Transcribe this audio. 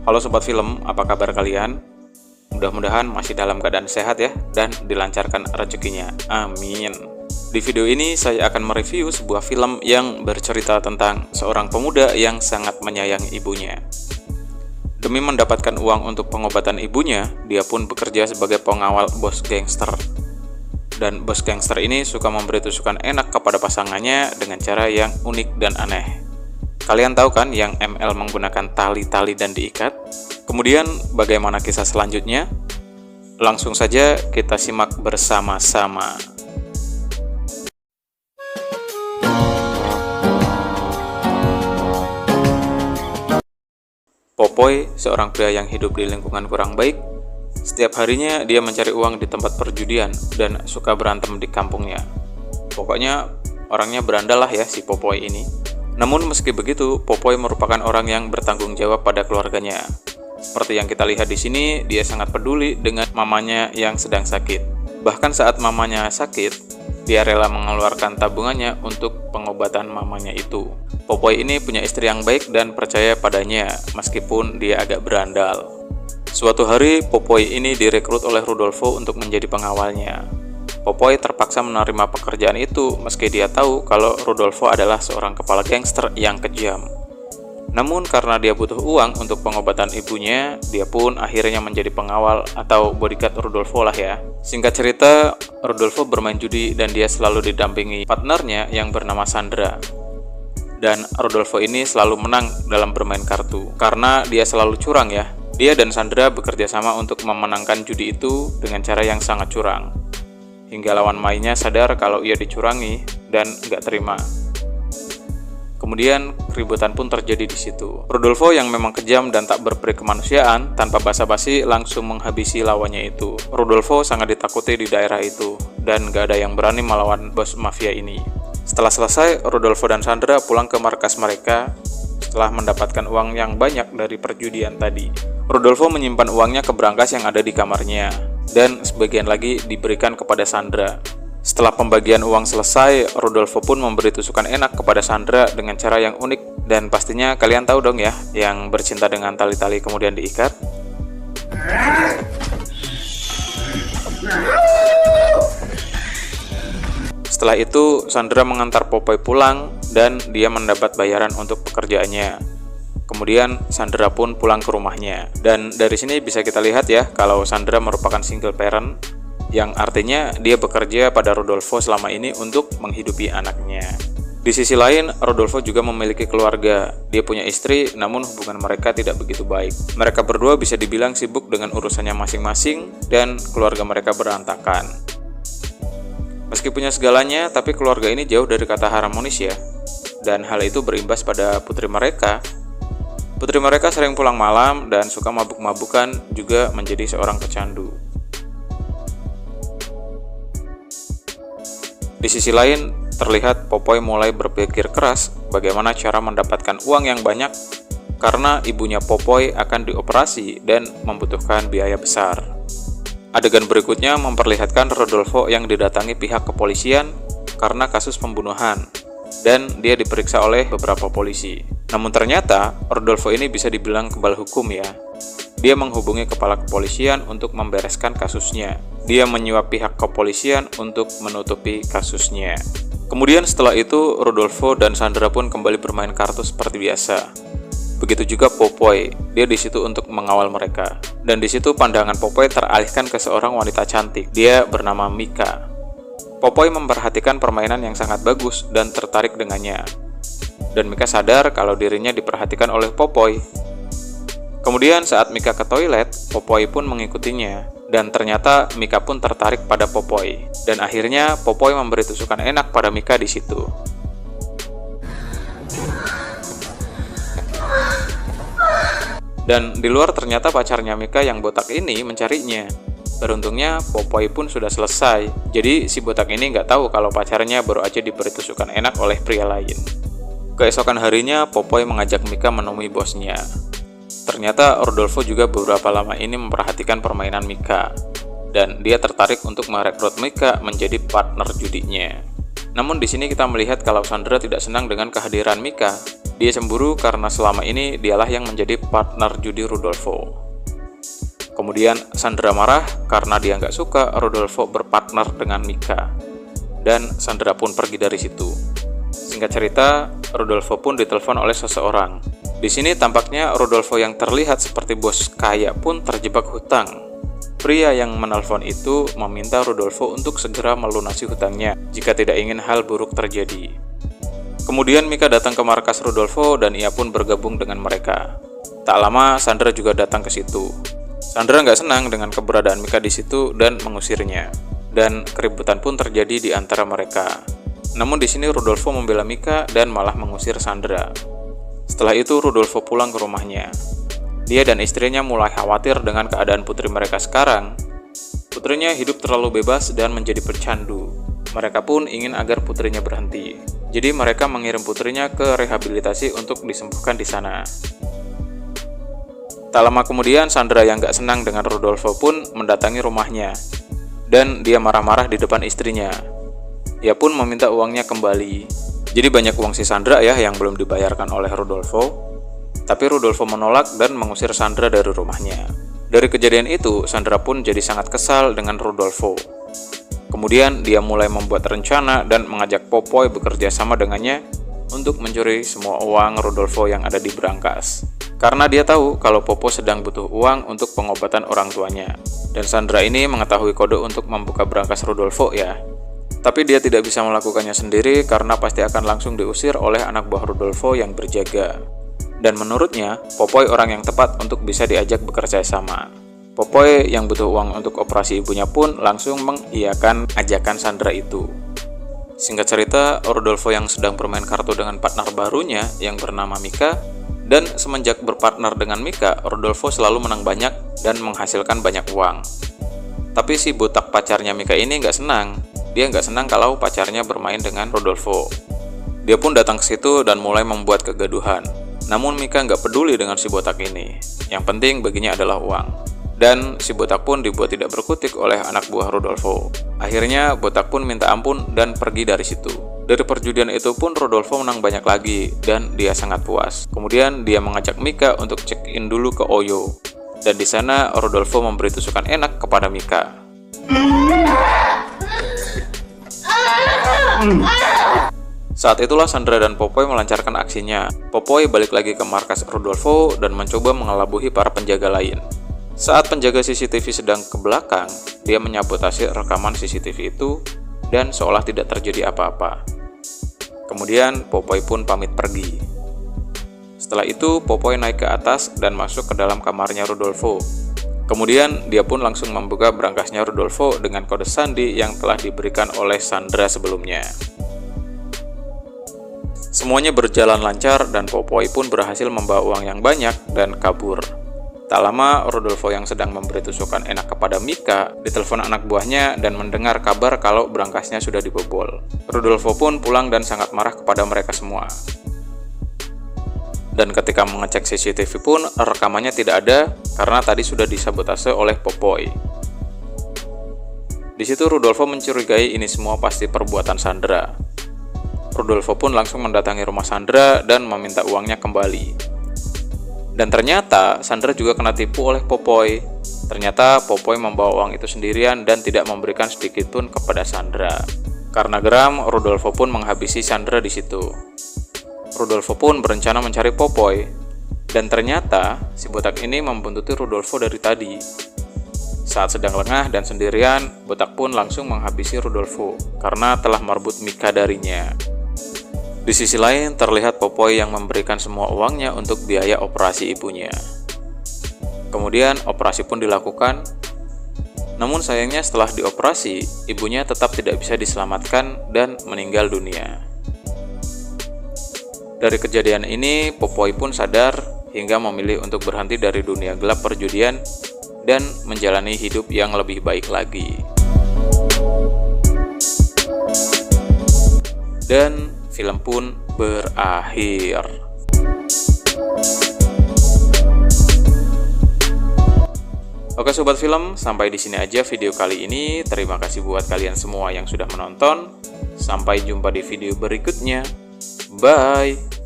Halo Sobat Film, apa kabar kalian? Mudah-mudahan masih dalam keadaan sehat ya, dan dilancarkan rezekinya. Amin. Di video ini saya akan mereview sebuah film yang bercerita tentang seorang pemuda yang sangat menyayangi ibunya. Demi mendapatkan uang untuk pengobatan ibunya, dia pun bekerja sebagai pengawal bos gangster. Dan bos gangster ini suka memberi tusukan enak kepada pasangannya dengan cara yang unik dan aneh. Kalian tahu kan yang ML menggunakan tali-tali dan diikat? Kemudian bagaimana kisah selanjutnya? Langsung saja kita simak bersama-sama. Popoy, seorang pria yang hidup di lingkungan kurang baik. Setiap harinya dia mencari uang di tempat perjudian dan suka berantem di kampungnya. Pokoknya orangnya berandal lah ya si Popoy ini. Namun meski begitu, Popoy merupakan orang yang bertanggung jawab pada keluarganya. Seperti yang kita lihat di sini, dia sangat peduli dengan mamanya yang sedang sakit. Bahkan saat mamanya sakit, dia rela mengeluarkan tabungannya untuk pengobatan mamanya itu. Popoy ini punya istri yang baik dan percaya padanya, meskipun dia agak berandal. Suatu hari, Popoy ini direkrut oleh Rudolfo untuk menjadi pengawalnya. Popoy terpaksa menerima pekerjaan itu meski dia tahu kalau Rudolfo adalah seorang kepala gangster yang kejam. Namun karena dia butuh uang untuk pengobatan ibunya, dia pun akhirnya menjadi pengawal atau bodyguard Rudolfo lah ya. Singkat cerita, Rudolfo bermain judi dan dia selalu didampingi partnernya yang bernama Sandra. Dan Rudolfo ini selalu menang dalam bermain kartu karena dia selalu curang ya. Dia dan Sandra bekerja sama untuk memenangkan judi itu dengan cara yang sangat curang. Hingga lawan mainnya sadar kalau ia dicurangi dan nggak terima. Kemudian keributan pun terjadi di situ. Rudolfo yang memang kejam dan tak berperi kemanusiaan, tanpa basa-basi langsung menghabisi lawannya itu. Rudolfo sangat ditakuti di daerah itu, dan nggak ada yang berani melawan bos mafia ini. Setelah selesai, Rudolfo dan Sandra pulang ke markas mereka setelah mendapatkan uang yang banyak dari perjudian tadi. Rudolfo menyimpan uangnya ke berangkas yang ada di kamarnya, dan sebagian lagi diberikan kepada Sandra. Setelah pembagian uang selesai, Rudolfo pun memberi tusukan enak kepada Sandra dengan cara yang unik, dan pastinya kalian tahu dong ya, yang bercinta dengan tali-tali kemudian diikat. Setelah itu, Sandra mengantar Popoy pulang dan dia mendapat bayaran untuk pekerjaannya. Kemudian Sandra pun pulang ke rumahnya. Dan dari sini bisa kita lihat ya kalau Sandra merupakan single parent, yang artinya dia bekerja pada Rudolfo selama ini untuk menghidupi anaknya. Di sisi lain, Rudolfo juga memiliki keluarga. Dia punya istri, namun hubungan mereka tidak begitu baik. Mereka berdua bisa dibilang sibuk dengan urusannya masing-masing dan keluarga mereka berantakan. Meski punya segalanya, tapi keluarga ini jauh dari kata harmonis ya. Dan hal itu berimbas pada putri mereka. Putri mereka sering pulang malam dan suka mabuk-mabukan, juga menjadi seorang pecandu. Di sisi lain, terlihat Popoy mulai berpikir keras bagaimana cara mendapatkan uang yang banyak karena ibunya Popoy akan dioperasi dan membutuhkan biaya besar. Adegan berikutnya memperlihatkan Rudolfo yang didatangi pihak kepolisian karena kasus pembunuhan, dan dia diperiksa oleh beberapa polisi. Namun ternyata, Rudolfo ini bisa dibilang kebal hukum ya. Dia menghubungi kepala kepolisian untuk membereskan kasusnya. Dia menyuap pihak kepolisian untuk menutupi kasusnya. Kemudian setelah itu, Rudolfo dan Sandra pun kembali bermain kartu seperti biasa. Begitu juga Popoy, dia di situ untuk mengawal mereka. Dan di situ pandangan Popoy teralihkan ke seorang wanita cantik. Dia bernama Mika. Popoy memperhatikan permainan yang sangat bagus dan tertarik dengannya. Dan Mika sadar kalau dirinya diperhatikan oleh Popoy. Kemudian saat Mika ke toilet, Popoy pun mengikutinya. Dan ternyata Mika pun tertarik pada Popoy. Dan akhirnya Popoy memberi tusukan enak pada Mika di situ. Dan di luar ternyata pacarnya Mika yang botak ini mencarinya. Beruntungnya Popoy pun sudah selesai. Jadi si botak ini nggak tahu kalau pacarnya baru aja diberi tusukan enak oleh pria lain. Keesokan harinya Popoy mengajak Mika menemui bosnya. Ternyata Rudolfo juga beberapa lama ini memperhatikan permainan Mika. Dan dia tertarik untuk merekrut Mika menjadi partner judinya. Namun di sini kita melihat kalau Sandra tidak senang dengan kehadiran Mika. Dia cemburu karena selama ini dialah yang menjadi partner judi Rodolfo. Kemudian Sandra marah karena dia nggak suka Rodolfo berpartner dengan Mika. Dan Sandra pun pergi dari situ. Singkat cerita, Rodolfo pun ditelepon oleh seseorang. Di sini tampaknya Rodolfo yang terlihat seperti bos kaya pun terjebak hutang. Pria yang menelpon itu meminta Rodolfo untuk segera melunasi hutangnya jika tidak ingin hal buruk terjadi. Kemudian Mika datang ke markas Rodolfo dan ia pun bergabung dengan mereka. Tak lama Sandra juga datang ke situ. Sandra nggak senang dengan keberadaan Mika di situ dan mengusirnya. Dan keributan pun terjadi di antara mereka. Namun di sini Rodolfo membela Mika dan malah mengusir Sandra. Setelah itu Rodolfo pulang ke rumahnya. Dia dan istrinya mulai khawatir dengan keadaan putri mereka sekarang. Putrinya hidup terlalu bebas dan menjadi pecandu. Mereka pun ingin agar putrinya berhenti. Jadi mereka mengirim putrinya ke rehabilitasi untuk disembuhkan di sana. Tak lama kemudian Sandra yang gak senang dengan Rodolfo pun mendatangi rumahnya. Dan dia marah-marah di depan istrinya. Ia pun meminta uangnya kembali. Jadi banyak uang si Sandra ya yang belum dibayarkan oleh Rodolfo. Tapi Rodolfo menolak dan mengusir Sandra dari rumahnya. Dari kejadian itu, Sandra pun jadi sangat kesal dengan Rodolfo. Kemudian dia mulai membuat rencana dan mengajak Popoy bekerja sama dengannya untuk mencuri semua uang Rodolfo yang ada di berangkas. Karena dia tahu kalau Popo sedang butuh uang untuk pengobatan orang tuanya. Dan Sandra ini mengetahui kode untuk membuka berangkas Rodolfo ya. Tapi dia tidak bisa melakukannya sendiri karena pasti akan langsung diusir oleh anak buah Rodolfo yang berjaga. Dan menurutnya, Popoy orang yang tepat untuk bisa diajak bekerja sama. Popoy yang butuh uang untuk operasi ibunya pun langsung mengiyakan ajakan Sandra itu. Singkat cerita, Rodolfo yang sedang bermain kartu dengan partner barunya yang bernama Mika, dan semenjak berpartner dengan Mika, Rodolfo selalu menang banyak dan menghasilkan banyak uang. Tapi si botak pacarnya Mika ini nggak senang. Dia nggak senang kalau pacarnya bermain dengan Rodolfo. Dia pun datang ke situ dan mulai membuat kegaduhan. Namun Mika nggak peduli dengan si botak ini. Yang penting baginya adalah uang. Dan si botak pun dibuat tidak berkutik oleh anak buah Rodolfo. Akhirnya botak pun minta ampun dan pergi dari situ. Dari perjudian itu pun Rodolfo menang banyak lagi dan dia sangat puas. Kemudian dia mengajak Mika untuk check-in dulu ke Oyo. Dan di sana Rodolfo memberi tusukan enak kepada Mika. Saat itulah Sandra dan Popoy melancarkan aksinya. Popoy balik lagi ke markas Rodolfo dan mencoba mengelabuhi para penjaga lain. Saat penjaga CCTV sedang ke belakang, dia menyabotase rekaman CCTV itu dan seolah tidak terjadi apa-apa. Kemudian Popoy pun pamit pergi. Setelah itu Popoy naik ke atas dan masuk ke dalam kamarnya Rodolfo. Kemudian dia pun langsung membuka berangkasnya Rodolfo dengan kode sandi yang telah diberikan oleh Sandra sebelumnya. Semuanya berjalan lancar dan Popoy pun berhasil membawa uang yang banyak dan kabur. Tak lama, Rodolfo yang sedang memberi tusukan enak kepada Mika ditelepon anak buahnya dan mendengar kabar kalau berangkasnya sudah dibobol. Rodolfo pun pulang dan sangat marah kepada mereka semua. Dan ketika mengecek CCTV pun rekamannya tidak ada karena tadi sudah disabotase oleh Popoy. Di situ Rodolfo mencurigai ini semua pasti perbuatan Sandra. Rodolfo pun langsung mendatangi rumah Sandra dan meminta uangnya kembali. Dan ternyata Sandra juga kena tipu oleh Popoy. Ternyata Popoy membawa uang itu sendirian dan tidak memberikan sedikit pun kepada Sandra. Karena geram, Rodolfo pun menghabisi Sandra di situ. Rodolfo pun berencana mencari Popoy. Dan ternyata si botak ini membuntuti Rodolfo dari tadi. Saat sedang lengah dan sendirian, botak pun langsung menghabisi Rodolfo karena telah merebut Mika darinya. Di sisi lain, terlihat Popoy yang memberikan semua uangnya untuk biaya operasi ibunya. Kemudian, operasi pun dilakukan. Namun sayangnya setelah dioperasi, ibunya tetap tidak bisa diselamatkan dan meninggal dunia. Dari kejadian ini, Popoy pun sadar hingga memilih untuk berhenti dari dunia gelap perjudian dan menjalani hidup yang lebih baik lagi. Dan film pun berakhir. Oke sobat film, sampai di sini aja video kali ini. Terima kasih buat kalian semua yang sudah menonton. Sampai jumpa di video berikutnya. Bye.